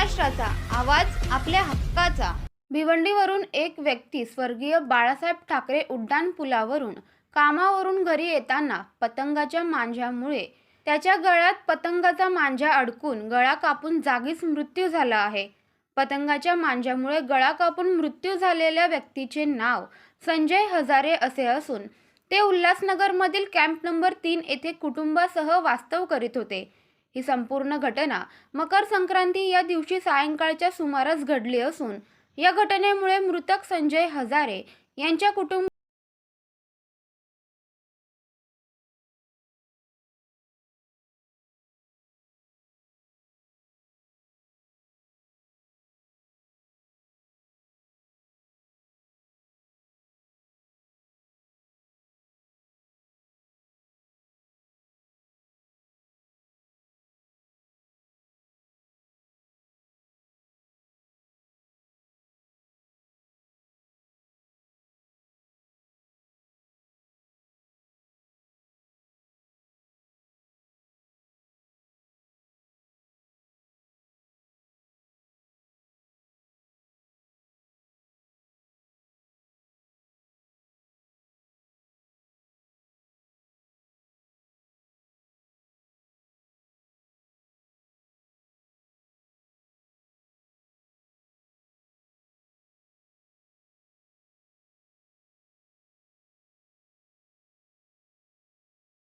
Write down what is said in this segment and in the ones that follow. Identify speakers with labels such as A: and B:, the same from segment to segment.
A: महाराष्ट्राचा आवाज आपल्या हक्काचा। भिवंडीवरून एक व्यक्ती स्वर्गीय बाळासाहेब ठाकरे उड्डाण पुलावरून कामावरून घरी येताना पतंगाच्या मांजामुळे त्याच्या गळ्यात पतंगाचा मांजा अडकून गळा कापून जागीच मृत्यू झाला आहे। पतंगाच्या मांजामुळे गळा कापून मृत्यू झालेल्या व्यक्तीचे नाव संजय हजारे असे असून ते उल्हासनगरमधील कॅम्प नंबर 3 येथे कुटुंबासह वास्तव करीत होते। ही संपूर्ण घटना मकर संक्रांती या दिवशी सायंकाळच्या सुमारास घडली असून या घटनेमुळे मृतक संजय हजारे यांच्या कुटुंबाच्या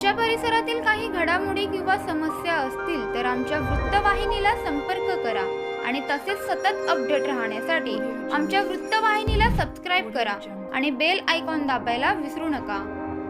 A: परिसरातील काही घडामोडी किंवा समस्या असतील तर आमच्या वृत्तवाहिनीला संपर्क करा आणि तसेच सतत अपडेट राहण्यासाठी आमच्या वृत्तवाहिनीला सबस्क्राइब करा आणि बेल आयकॉन दाबायला विसरू नका।